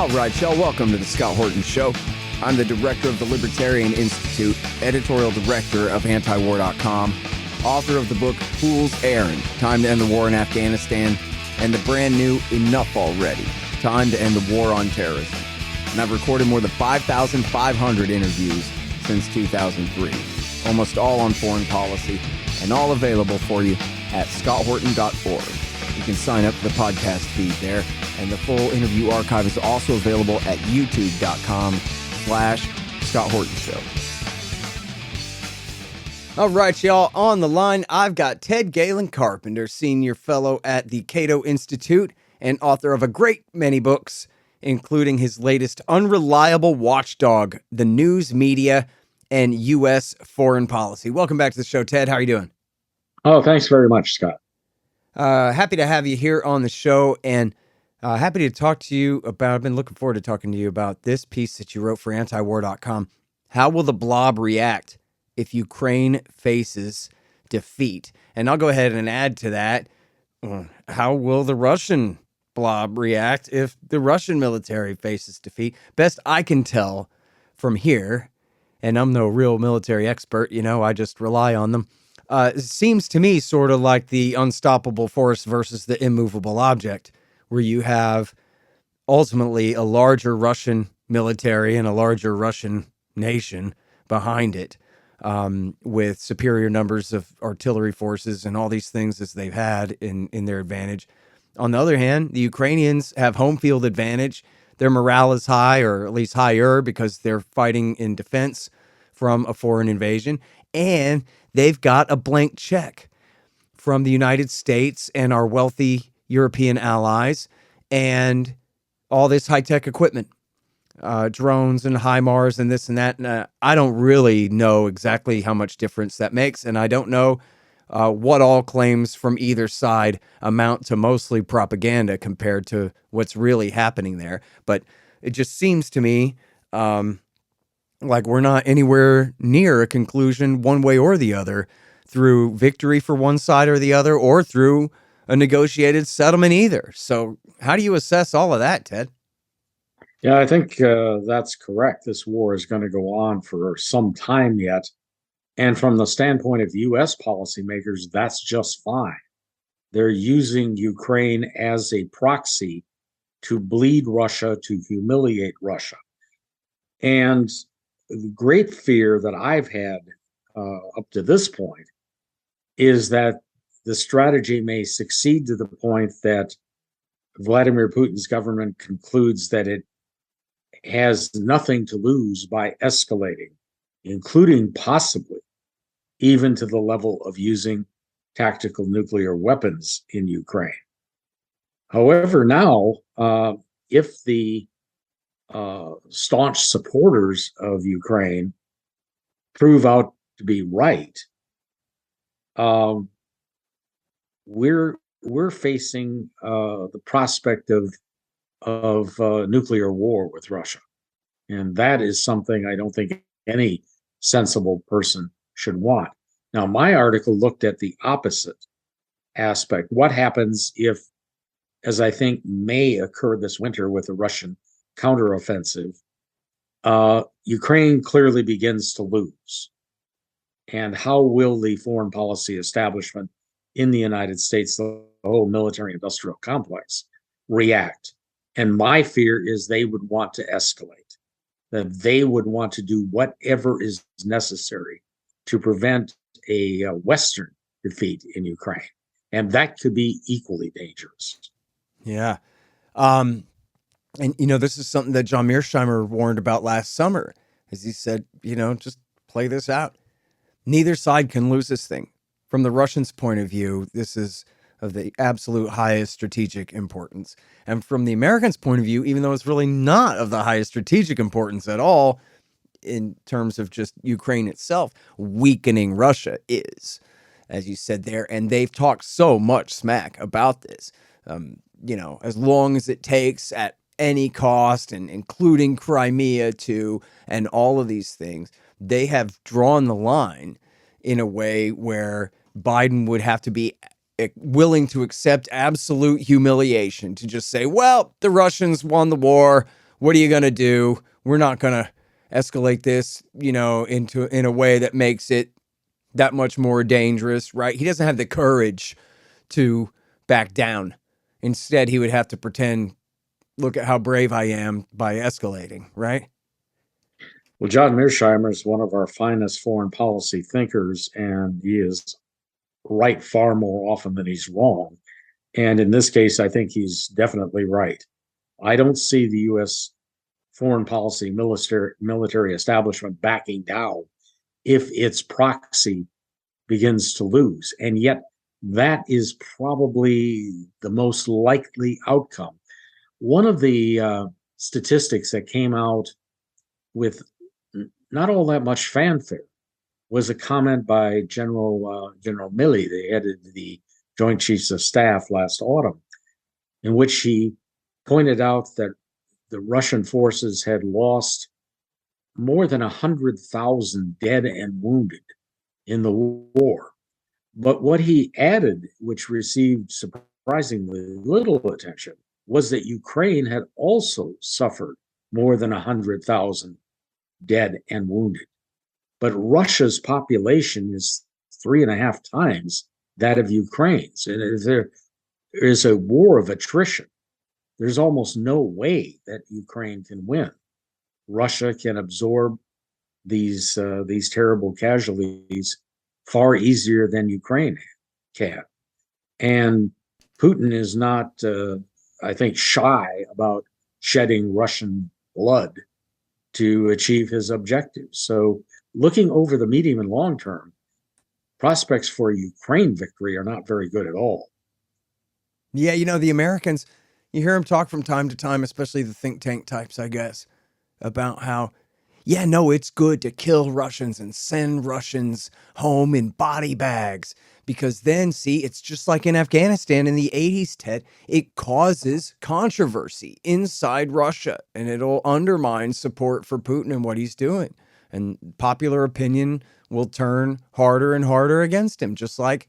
All right, y'all, welcome to the Scott Horton Show. I'm the director of the Libertarian Institute, editorial director of antiwar.com, author of the book Fool's Errand, Time to End the War in Afghanistan, and the brand new Enough Already, Time to End the War on Terrorism. And I've recorded more than 5,500 interviews since 2003, almost all on foreign policy, and all available for you at scotthorton.org. You can sign up for the podcast feed there, and the full interview archive is also available at youtube.com/Scott Horton Show. All right, y'all, on the line, I've got Ted Galen Carpenter, senior fellow at the Cato Institute and author of a great many books, including his latest Unreliable Watchdog, the News Media and U.S. Foreign Policy. Welcome back to the show, Ted. How are you doing? Oh, thanks very much, Scott. Happy to have you here on the show, and happy to talk to you about, I've been looking forward to talking to you about this piece that you wrote for antiwar.com. How will the Blob react if Ukraine faces defeat? And I'll go ahead and add to that, how will the Russian Blob react if the Russian military faces defeat? Best I can tell from here, and I'm no real military expert, I just rely on them. It seems to me sort of like the unstoppable force versus the immovable object, where you have ultimately a larger Russian military and a larger Russian nation behind it, with superior numbers of artillery forces and all these things as they've had in their advantage. On the other hand, the Ukrainians have home field advantage. Their morale is high, or at least higher, because they're fighting in defense from a foreign invasion. And they've got a blank check from the United States and our wealthy European allies and all this high-tech equipment, drones and HIMARS and this and that. And I don't really know exactly how much difference that makes, and I don't know what all claims from either side amount to mostly propaganda compared to what's really happening there. But it just seems to me like we're not anywhere near a conclusion one way or the other through victory for one side or the other, or through a negotiated settlement either. So how do you assess all of that, Ted? Yeah, I think that's correct. This war is going to go on for some time yet. And from the standpoint of U.S. policymakers, that's just fine. They're using Ukraine as a proxy to bleed Russia, to humiliate Russia. And the great fear that I've had up to this point is that the strategy may succeed to the point that Vladimir Putin's government concludes that it has nothing to lose by escalating, including possibly even to the level of using tactical nuclear weapons in Ukraine. However, now, if the staunch supporters of Ukraine prove out to be right, we're facing the prospect of nuclear war with Russia, and that is something I don't think any sensible person should want. Now, my article looked at the opposite aspect. What happens if, as I think may occur this winter with the Russian counteroffensive, Ukraine clearly begins to lose? And how will the foreign policy establishment in the United States, the whole military industrial complex, react? And my fear is they would want to escalate, that they would want to do whatever is necessary to prevent a Western defeat in Ukraine. And that could be equally dangerous. Yeah. And, this is something that John Mearsheimer warned about last summer, as he said, just play this out. Neither side can lose this thing. From the Russians' point of view, this is of the absolute highest strategic importance. And from the Americans' point of view, even though it's really not of the highest strategic importance at all, in terms of just Ukraine itself, weakening Russia is, as you said there. And they've talked so much smack about this, as long as it takes at any cost, and including Crimea too, and all of these things. They have drawn the line in a way where Biden would have to be willing to accept absolute humiliation, to just say, well, the Russians won the war. what are you going to do? We're not going to escalate this, in a way that makes it that much more dangerous, right? He doesn't have the courage to back down. Instead, he would have to pretend, look at how brave I am by escalating, right? Well, John Mearsheimer is one of our finest foreign policy thinkers, and he is right far more often than he's wrong. And in this case, I think he's definitely right. I don't see the U.S. foreign policy military establishment backing down if its proxy begins to lose. And yet, that is probably the most likely outcome. One of the statistics that came out with not all that much fanfare was a comment by General Milley, the head of the Joint Chiefs of Staff last autumn, in which he pointed out that the Russian forces had lost more than 100,000 dead and wounded in the war. But what he added, which received surprisingly little attention, was that Ukraine had also suffered more than 100,000 dead and wounded. But Russia's population is 3.5 times that of Ukraine's. And if there is a war of attrition, there's almost no way that Ukraine can win. Russia can absorb these terrible casualties far easier than Ukraine can. And Putin is not, I think, shy about shedding Russian blood to achieve his objectives. So looking over the medium and long term, prospects for a Ukraine victory are not very good at all. Yeah, the Americans, you hear them talk from time to time, especially the think tank types, I guess, about how, yeah, no, it's good to kill Russians and send Russians home in body bags. Because then, see, it's just like in Afghanistan in the 80s, Ted. It causes controversy inside Russia, and it'll undermine support for Putin and what he's doing. And popular opinion will turn harder and harder against him, just like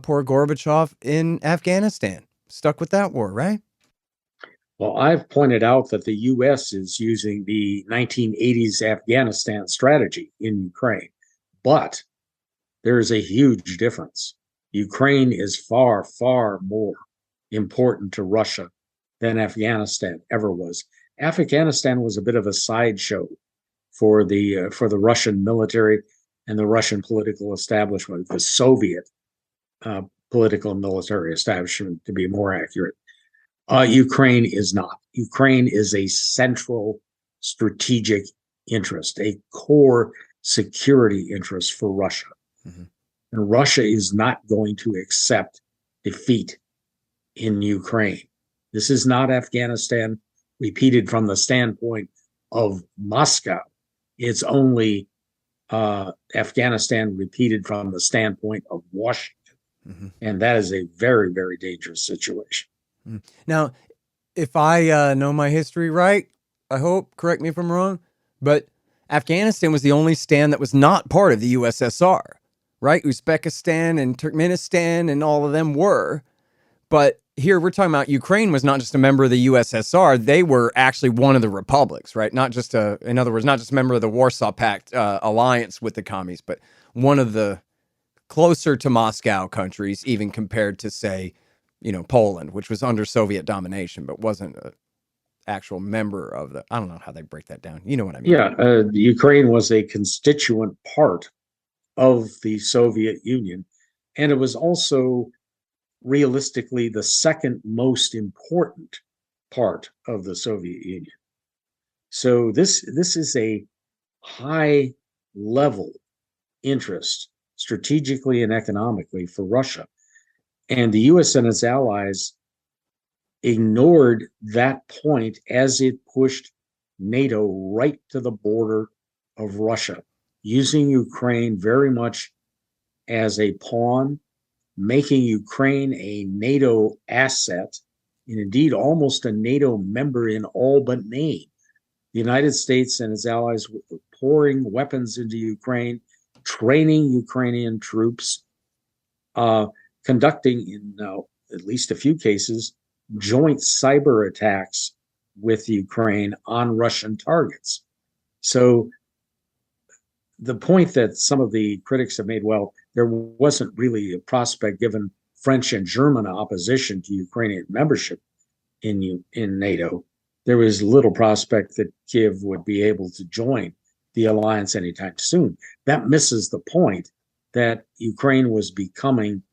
poor Gorbachev in Afghanistan. Stuck with that war, right? Well, I've pointed out that the U.S. is using the 1980s Afghanistan strategy in Ukraine, but there is a huge difference. Ukraine is far, far more important to Russia than Afghanistan ever was. Afghanistan was a bit of a sideshow for the Russian military and the Russian political establishment, the Soviet political and military establishment, to be more accurate. Ukraine is not. Ukraine is a central strategic interest, a core security interest for Russia. Mm-hmm. And Russia is not going to accept defeat in Ukraine. This is not Afghanistan repeated from the standpoint of Moscow. It's only Afghanistan repeated from the standpoint of Washington. Mm-hmm. And that is a very, very dangerous situation. Now, if I know my history right, I hope, correct me if I'm wrong, but Afghanistan was the only stand that was not part of the USSR, right? Uzbekistan and Turkmenistan and all of them were. But here we're talking about Ukraine was not just a member of the USSR. They were actually one of the republics, right? Not just in other words, not just a member of the Warsaw Pact alliance with the commies, but one of the closer to Moscow countries, even compared to, say, Poland, which was under Soviet domination, but wasn't an actual member of the, I don't know how they break that down. You know what I mean? Yeah, Ukraine was a constituent part of the Soviet Union, and it was also realistically the second most important part of the Soviet Union. So this is a high level interest strategically and economically for Russia. And the US and its allies ignored that point as it pushed NATO right to the border of Russia, using Ukraine very much as a pawn, making Ukraine a NATO asset, and indeed almost a NATO member in all but name. The United States and its allies were pouring weapons into Ukraine, training Ukrainian troops, conducting in at least a few cases joint cyber attacks with Ukraine on Russian targets. So the point that some of the critics have made, well, there wasn't really a prospect given French and German opposition to Ukrainian membership in NATO. There was little prospect that Kiev would be able to join the alliance anytime soon. That misses the point that Ukraine was becoming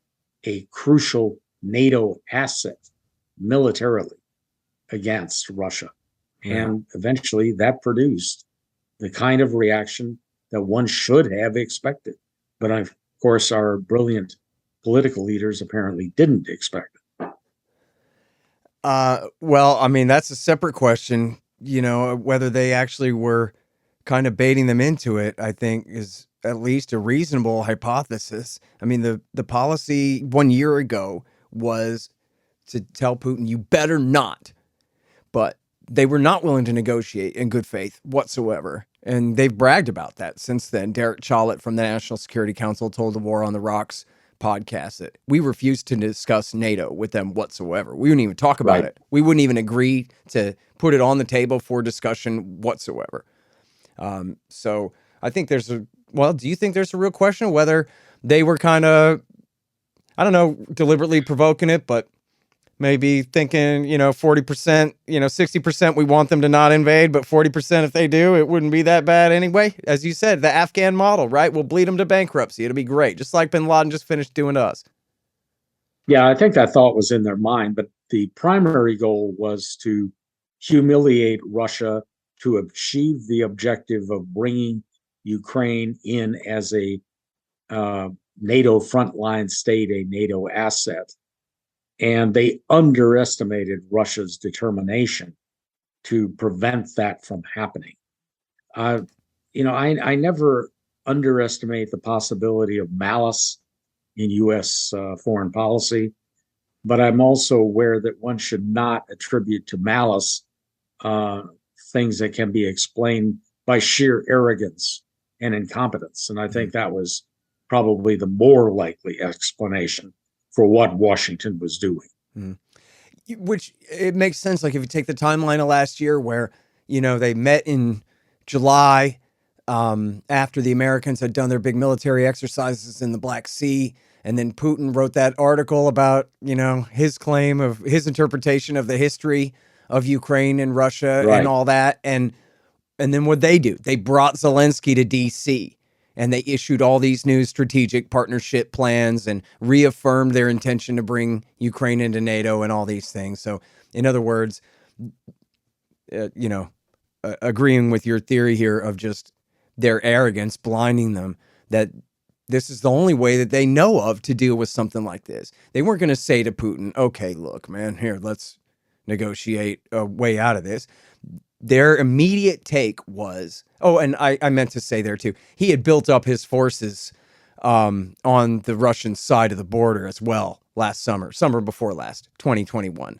a crucial NATO asset militarily against Russia. And eventually that produced the kind of reaction that one should have expected. But of course, our brilliant political leaders apparently didn't expect it. Well, I mean, that's a separate question, whether they actually were kind of baiting them into it, I think is at least a reasonable hypothesis. I mean, the policy 1 year ago was to tell Putin, you better not. But they were not willing to negotiate in good faith whatsoever. And they've bragged about that since then. Derek Chollet from the National Security Council told the War on the Rocks podcast that we refused to discuss NATO with them whatsoever. We wouldn't even talk about it. We wouldn't even agree to put it on the table for discussion whatsoever. So I think do you think there's a real question whether they were kind of, I don't know, deliberately provoking it, but maybe thinking, 40%, 60% we want them to not invade, but 40% if they do, it wouldn't be that bad anyway. As you said, the Afghan model, right? We'll bleed them to bankruptcy. It'll be great. Just like bin Laden just finished doing to us. Yeah, I think that thought was in their mind, but the primary goal was to humiliate Russia to achieve the objective of bringing Ukraine in as a NATO frontline state, a NATO asset. And they underestimated Russia's determination to prevent that from happening. I never underestimate the possibility of malice in U.S. Foreign policy, but I'm also aware that one should not attribute to malice things that can be explained by sheer arrogance and incompetence. And I think that was probably the more likely explanation for what Washington was doing. Which it makes sense. Like if you take the timeline of last year where, they met in July after the Americans had done their big military exercises in the Black Sea. And then Putin wrote that article about, his claim of his interpretation of the history of Ukraine and Russia and all that. And then what'd they do? They brought Zelensky to D.C. and they issued all these new strategic partnership plans and reaffirmed their intention to bring Ukraine into NATO and all these things. So, in other words, agreeing with your theory here of just their arrogance blinding them, that this is the only way that they know of to deal with something like this. They weren't going to say to Putin, okay, look, man, here, let's negotiate a way out of this. Their immediate take was, and I meant to say there too, he had built up his forces on the Russian side of the border as well last summer before last, 2021.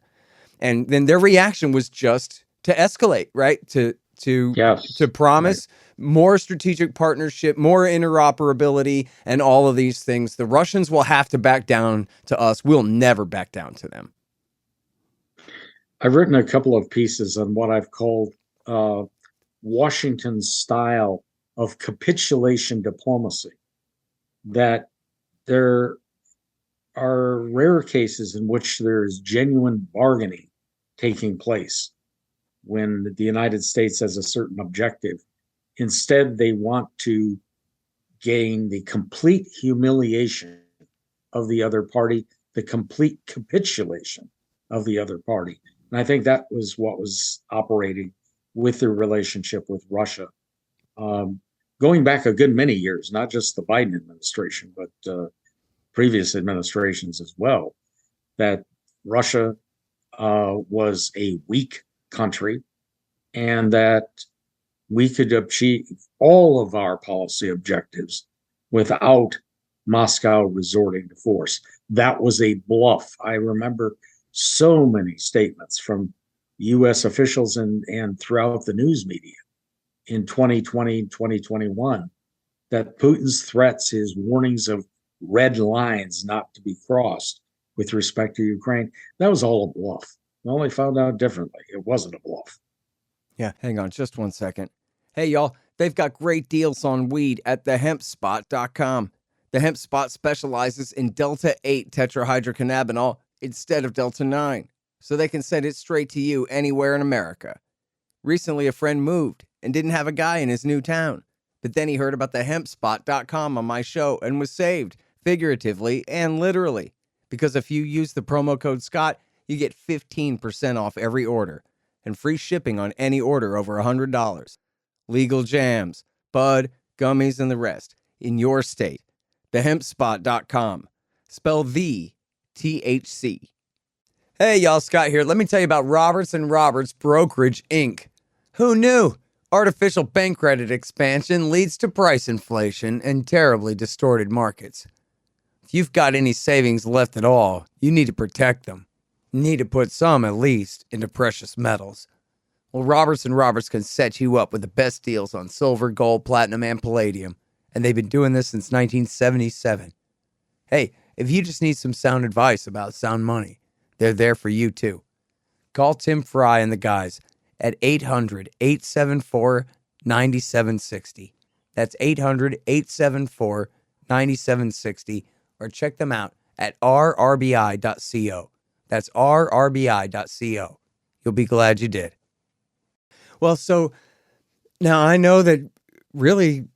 And then their reaction was just to escalate, right? To promise more strategic partnership, more interoperability, and all of these things. The Russians will have to back down to us. We'll never back down to them. I've written a couple of pieces on what I've called Washington's style of capitulation diplomacy, that there are rare cases in which there is genuine bargaining taking place when the United States has a certain objective. Instead, they want to gain the complete humiliation of the other party, the complete capitulation of the other party. And I think that was what was operating with the relationship with Russia. Going back a good many years, not just the Biden administration, but previous administrations as well, that Russia was a weak country and that we could achieve all of our policy objectives without Moscow resorting to force. That was a bluff. I remember so many statements from U.S. officials and throughout the news media in 2020, 2021, that Putin's threats, his warnings of red lines not to be crossed with respect to Ukraine, that was all a bluff. Well, they found out differently. It wasn't a bluff. Yeah, hang on just 1 second. Hey, y'all, they've got great deals on weed at thehempspot.com. The Hemp Spot specializes in Delta 8 tetrahydrocannabinol instead of Delta 9, so they can send it straight to you anywhere in America. Recently, a friend moved and didn't have a guy in his new town, but then he heard about the hempspot.com on my show and was saved, figuratively and literally, because if you use the promo code Scott, you get 15% off every order and free shipping on any order over $100. Legal jams, bud, gummies, and the rest in your state. Thehempspot.com. Spell the THC. Hey, y'all, Scott here. Let me tell you about Roberts & Roberts Brokerage, Inc. Who knew? Artificial bank credit expansion leads to price inflation and terribly distorted markets. If you've got any savings left at all, you need to protect them. You need to put some, at least, into precious metals. Well, Roberts & Roberts can set you up with the best deals on silver, gold, platinum, and palladium. And they've been doing this since 1977. Hey, if you just need some sound advice about sound money, they're there for you too. Call Tim Fry and the guys at 800-874-9760. That's 800-874-9760. Or check them out at rrbi.co. That's rrbi.co. You'll be glad you did. Well, so now I know that really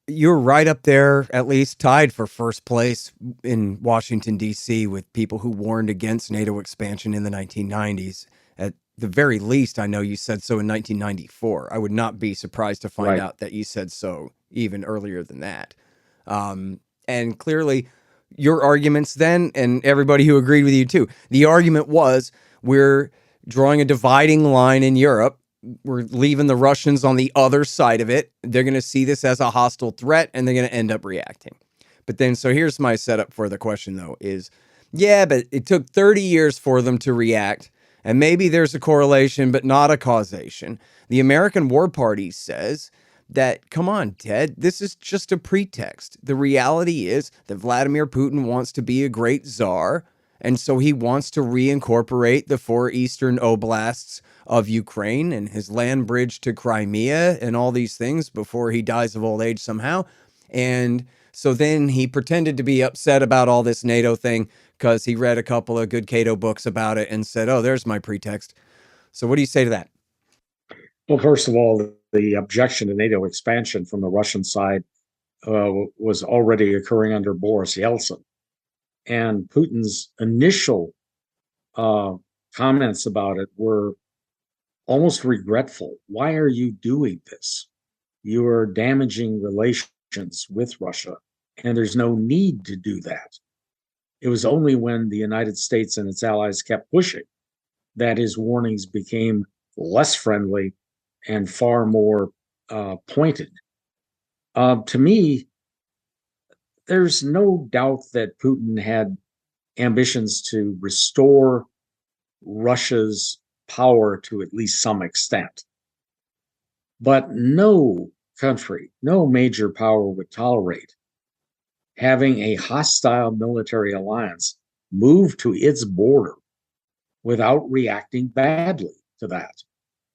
you're right up there, at least tied for first place in Washington, D.C., with people who warned against NATO expansion in the 1990s. At the very least, I know you said so in 1994. I would not be surprised to find out that you said so even earlier than that. And clearly, your arguments then, and everybody who agreed with you too, the argument was we're drawing a dividing line in Europe. We're leaving the Russians on the other side of it. They're going to see this as a hostile threat, and they're going to end up reacting. But then, so here's my setup for the question, though, is, yeah, but it took 30 years for them to react, and maybe there's a correlation, but not a causation. The American War Party says that, come on, Ted, this is just a pretext. The reality is that Vladimir Putin wants to be a great czar, and so he wants to reincorporate the 4 eastern oblasts of Ukraine and his land bridge to Crimea and all these things before he dies of old age somehow. And so then he pretended to be upset about all this NATO thing because he read a couple of good Cato books about it and said, oh, there's my pretext. So what do you say to that? Well, first of all, the objection to NATO expansion from the Russian side was already occurring under Boris Yeltsin. And Putin's initial comments about it were almost regretful. Why are you doing this? You are damaging relations with Russia, and there's no need to do that. It was only when the United States and its allies kept pushing that his warnings became less friendly and far more pointed. To me, there's no doubt that Putin had ambitions to restore Russia's power to at least some extent. But no country, no major power would tolerate having a hostile military alliance move to its border without reacting badly to that.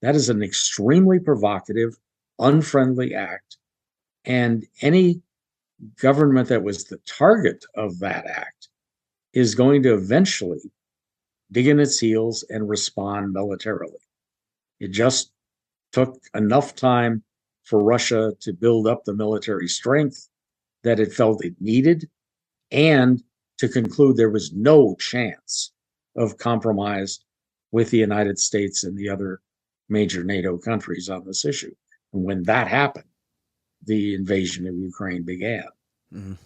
That is an extremely provocative, unfriendly act. And any government that was the target of that act is going to eventually dig in its heels and respond militarily. It just took enough time for Russia to build up the military strength that it felt it needed and to conclude there was no chance of compromise with the United States and the other major NATO countries on this issue. And when that happened, the invasion of Ukraine began. Mm.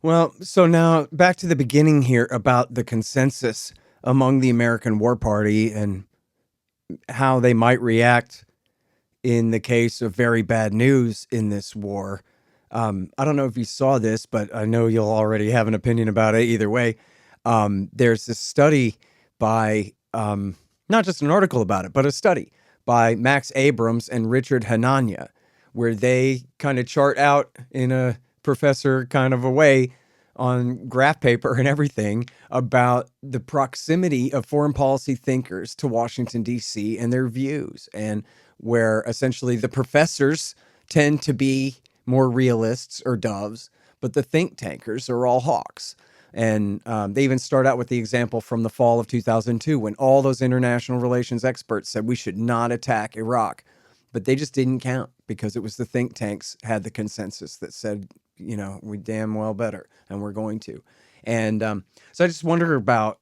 Well, so now back to the beginning here about the consensus among the American War Party and how they might react in the case of very bad news in this war. I don't know if you saw this, but I know you'll already have an opinion about it either way. There's this study by, not just an article about it, but a study by Max Abrams and Richard Hanania, where they kind of chart out in a professor kind of a way on graph paper and everything about the proximity of foreign policy thinkers to Washington, D.C. and their views, and where essentially the professors tend to be more realists or doves, but the think tankers are all hawks. And they even start out with the example from the fall of 2002 when all those international relations experts said we should not attack Iraq. But they just didn't count because it was the think tanks had the consensus that said, we damn well better, and we're going to. And so I just wonder about,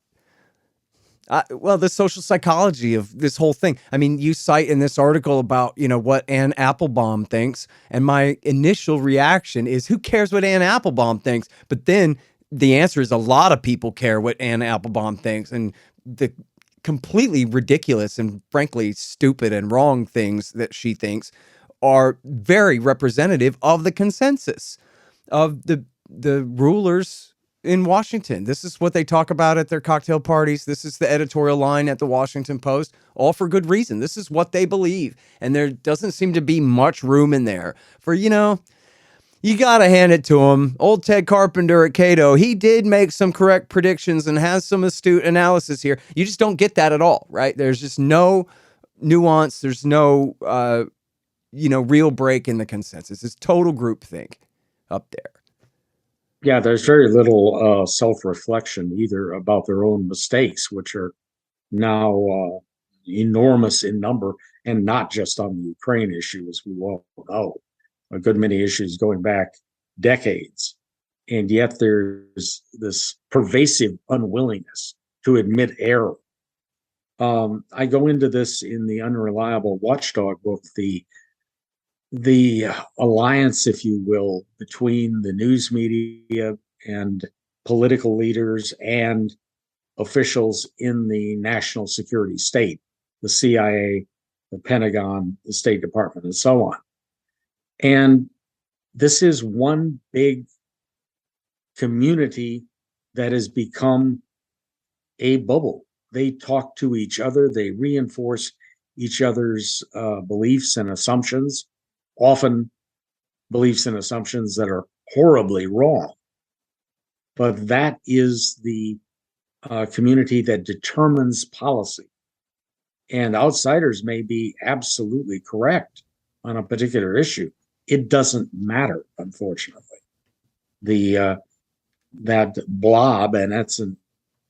the social psychology of this whole thing. I mean, you cite in this article about, what Anne Applebaum thinks. And my initial reaction is, who cares what Anne Applebaum thinks? But then the answer is a lot of people care what Anne Applebaum thinks. And the completely ridiculous and frankly stupid and wrong things that she thinks are very representative of the consensus of the rulers in Washington. This is what they talk about at their cocktail parties. This is the editorial line at the Washington Post, all for good reason. This is what they believe. And there doesn't seem to be much room in there for, you got to hand it to him. Old Ted Carpenter at Cato, he did make some correct predictions and has some astute analysis here. You just don't get that at all, right? There's just no nuance. There's no, real break in the consensus. It's total groupthink up there. Yeah, there's very little self-reflection either about their own mistakes, which are now enormous in number, and not just on the Ukraine issue, as we well know. A good many issues going back decades. And yet there's this pervasive unwillingness to admit error. I go into this in the Unreliable Watchdog book, the alliance, if you will, between the news media and political leaders and officials in the national security state, the CIA, the Pentagon, the State Department, and so on. And this is one big community that has become a bubble. They talk to each other. They reinforce each other's beliefs and assumptions, often beliefs and assumptions that are horribly wrong. But that is the community that determines policy. And outsiders may be absolutely correct on a particular issue. It doesn't matter, unfortunately. That blob, and that's an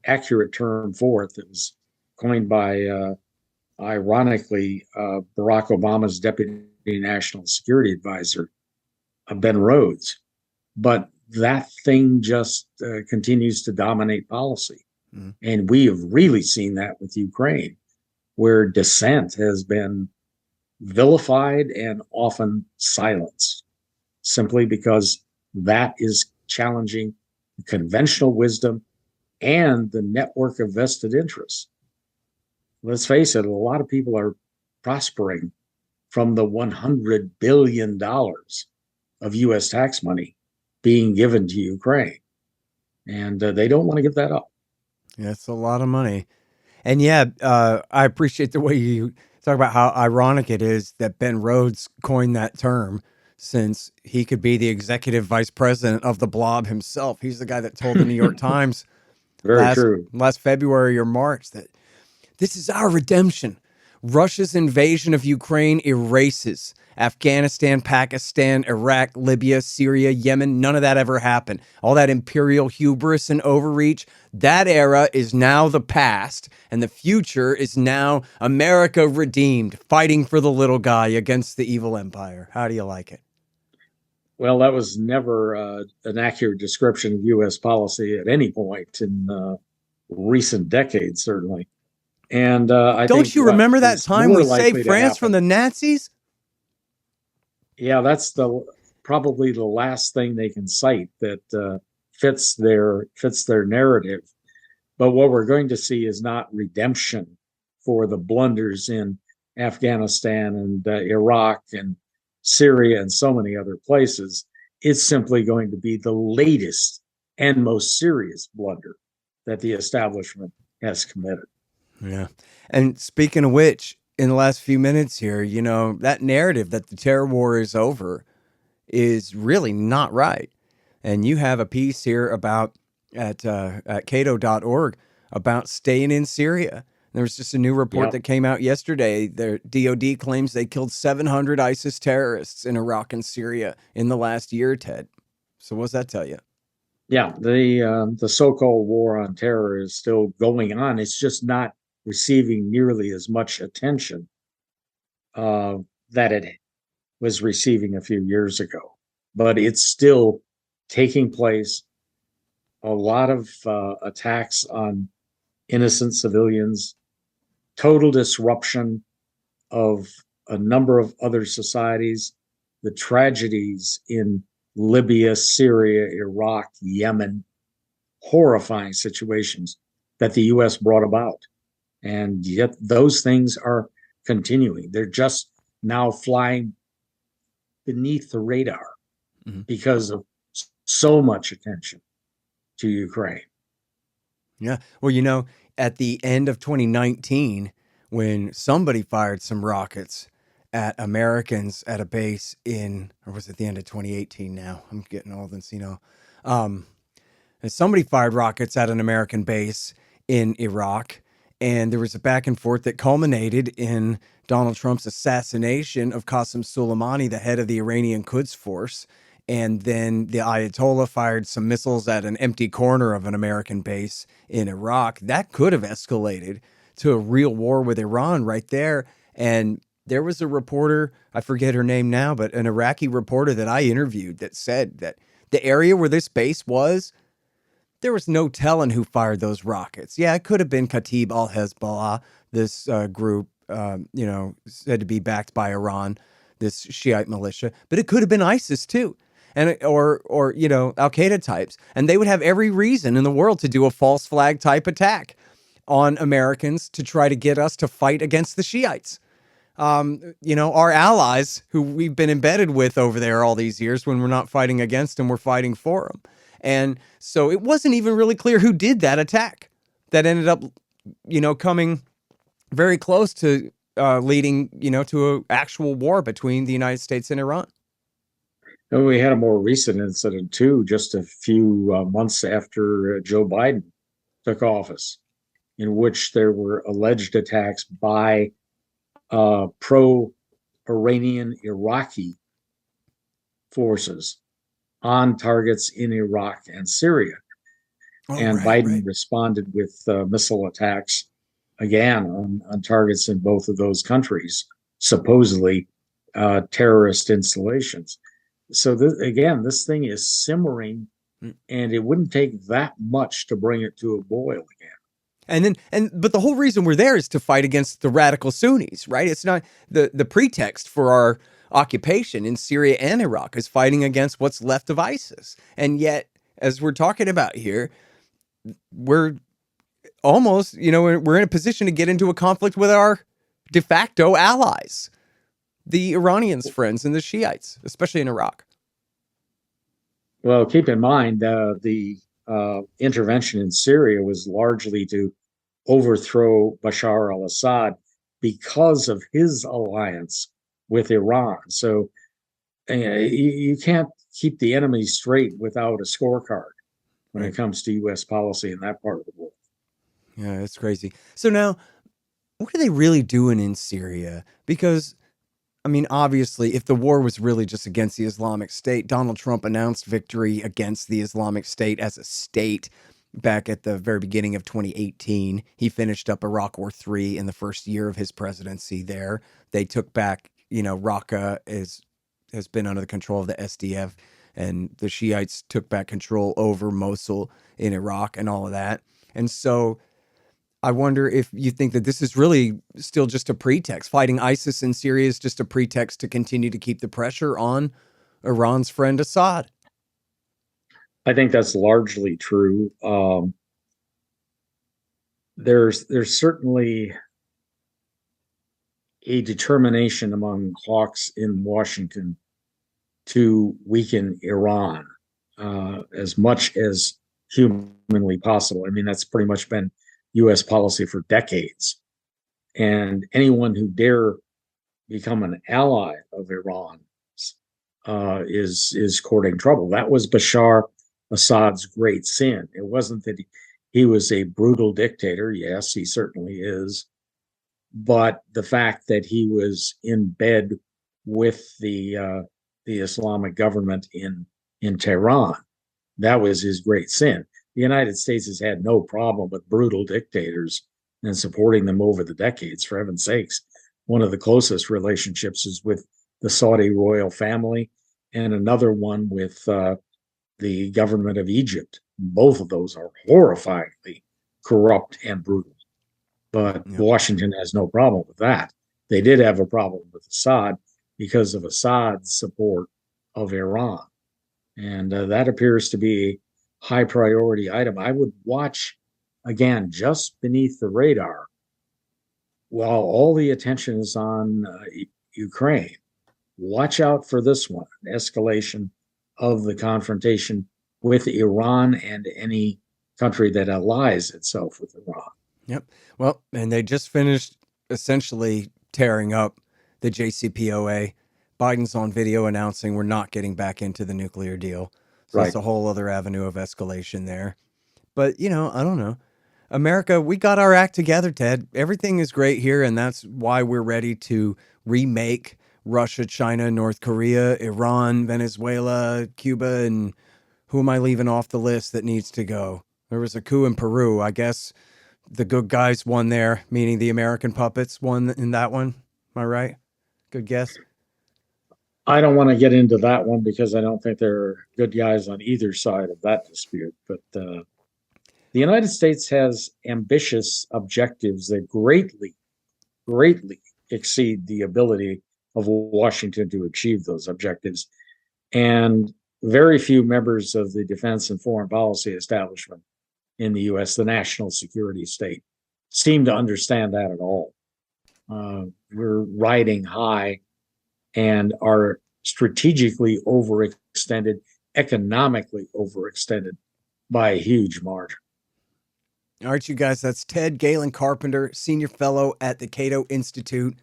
accurate term for it, that was coined by, ironically, Barack Obama's Deputy National Security Advisor, Ben Rhodes. But that thing just continues to dominate policy. Mm. And we have really seen that with Ukraine, where dissent has been vilified and often silenced, simply because that is challenging conventional wisdom and the network of vested interests. Let's face it, a lot of people are prospering from the $100 billion of U.S. tax money being given to Ukraine. And they don't want to give that up. Yeah, it's a lot of money. And yeah, I appreciate the way you talk about how ironic it is that Ben Rhodes coined that term, since he could be the executive vice president of the Blob himself. He's the guy that told the New York Times last February or March that this is our redemption. Russia's invasion of Ukraine erases Afghanistan, Pakistan, Iraq, Libya, Syria, Yemen. None of that ever happened. All that imperial hubris and overreach, that era is now the past, and the future is now America redeemed, fighting for the little guy against the evil empire. How do you like it? Well, that was never an accurate description of U.S. policy at any point in recent decades, certainly. And don't you remember that time we saved France from the Nazis? Yeah, that's probably the last thing they can cite that fits their narrative. But what we're going to see is not redemption for the blunders in Afghanistan and Iraq and Syria and so many other places. It's simply going to be the latest and most serious blunder that the establishment has committed. Yeah. And speaking of which, in the last few minutes here, that narrative that the terror war is over is really not right. And you have a piece here about at Cato.org about staying in Syria. There was just a new report Yep. that came out yesterday. Their DOD claims they killed 700 ISIS terrorists in Iraq and Syria in the last year, Ted. So what does that tell you? Yeah, the so-called war on terror is still going on. It's just not receiving nearly as much attention uh, that it was receiving a few years ago. But it's still taking place. A lot of attacks on innocent civilians, total disruption of a number of other societies, the tragedies in Libya, Syria, Iraq, Yemen, horrifying situations that the US brought about. And yet those things are continuing. They're just now flying beneath the radar Mhm. because of so much attention to Ukraine. Yeah. Well, at the end of 2019, when somebody fired some rockets at Americans at a base or was it the end of 2018 now? I'm getting old and and somebody fired rockets at an American base in Iraq, and there was a back and forth that culminated in Donald Trump's assassination of Qasem Soleimani, the head of the Iranian Quds Force. And then the Ayatollah fired some missiles at an empty corner of an American base in Iraq. That could have escalated to a real war with Iran right there. And there was a reporter, I forget her name now, but an Iraqi reporter that I interviewed that said that the area where this base was, there was no telling who fired those rockets. Yeah, it could have been Khatib al-Hezbollah, this group, said to be backed by Iran, this Shiite militia, but it could have been ISIS too, and or Al Qaeda types, and they would have every reason in the world to do a false flag type attack on Americans to try to get us to fight against the Shiites. Our allies who we've been embedded with over there all these years, when we're not fighting against them, we're fighting for them. And so it wasn't even really clear who did that attack that ended up, coming very close to leading, to an actual war between the United States and Iran. And we had a more recent incident too, just a few months after Joe Biden took office, in which there were alleged attacks by pro-Iranian Iraqi forces on targets in Iraq and Syria. Oh, And Biden responded with missile attacks again on targets in both of those countries, supposedly terrorist installations. So again, this thing is simmering, and it wouldn't take that much to bring it to a boil again. But the whole reason we're there is to fight against the radical Sunnis, right? It's not the pretext for our occupation in Syria and Iraq is fighting against what's left of ISIS. And yet, as we're talking about here, we're almost, we're in a position to get into a conflict with our de facto allies, the Iranians' friends and the Shiites, especially in Iraq. Well, keep in mind the intervention in Syria was largely to overthrow Bashar al-Assad because of his alliance with Iran. So you can't keep the enemy straight without a scorecard when it comes to U.S. policy in that part of the world. Yeah, it's crazy. So now, what are they really doing in Syria? Because, obviously, if the war was really just against the Islamic State, Donald Trump announced victory against the Islamic State as a state back at the very beginning of 2018. He finished up Iraq War III in the first year of his presidency there. They took back, Raqqa has been under the control of the SDF, and the Shiites took back control over Mosul in Iraq and all of that. And so I wonder if you think that this is really still just a pretext. Fighting ISIS in Syria is just a pretext to continue to keep the pressure on Iran's friend Assad. I think that's largely true. There's certainly a determination among hawks in Washington to weaken Iran as much as humanly possible. That's pretty much been U.S. policy for decades. And anyone who dare become an ally of Iran is courting trouble. That was Bashar Assad's great sin. It wasn't that he was a brutal dictator. Yes, he certainly is. But the fact that he was in bed with the Islamic government in Tehran, that was his great sin. The United States has had no problem with brutal dictators and supporting them over the decades, for heaven's sakes. One of the closest relationships is with the Saudi royal family, and another one with the government of Egypt. Both of those are horrifyingly corrupt and brutal. But Washington has no problem with that. They did have a problem with Assad because of Assad's support of Iran. And that appears to be a high priority item. I would watch, again, just beneath the radar, while all the attention is on Ukraine. Watch out for this one, an escalation of the confrontation with Iran and any country that allies itself with Iran. Yep. Well, and they just finished essentially tearing up the JCPOA. Biden's on video announcing we're not getting back into the nuclear deal. So That's a whole other avenue of escalation there. But, I don't know. America, we got our act together, Ted. Everything is great here, and that's why we're ready to remake Russia, China, North Korea, Iran, Venezuela, Cuba, and who am I leaving off the list that needs to go? There was a coup in Peru. I guess the good guys won there, meaning the American puppets won in that one. Am I right? Good guess. I don't want to get into that one because I don't think there are good guys on either side of that dispute. But the United States has ambitious objectives that greatly, greatly exceed the ability of Washington to achieve those objectives. And very few members of the defense and foreign policy establishment in the U.S., the national security state, seem to understand that at all. We're riding high and are strategically overextended, economically overextended by a huge margin. All right, you guys, that's Ted Galen Carpenter, Senior Fellow at the Cato Institute.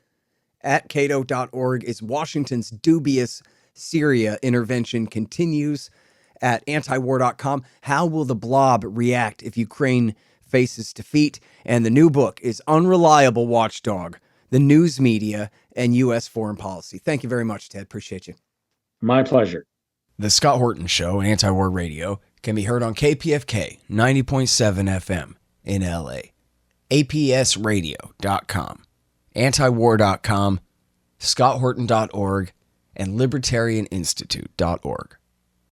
At Cato.org is Washington's dubious Syria intervention continues. At antiwar.com, how will the Blob react if Ukraine faces defeat? And the new book is Unreliable Watchdog, the News Media and U.S. Foreign Policy. Thank you very much, Ted. Appreciate you. My pleasure. The Scott Horton Show, Anti-War Radio, can be heard on KPFK 90.7 FM in L.A., APSradio.com, antiwar.com, scotthorton.org, and libertarianinstitute.org.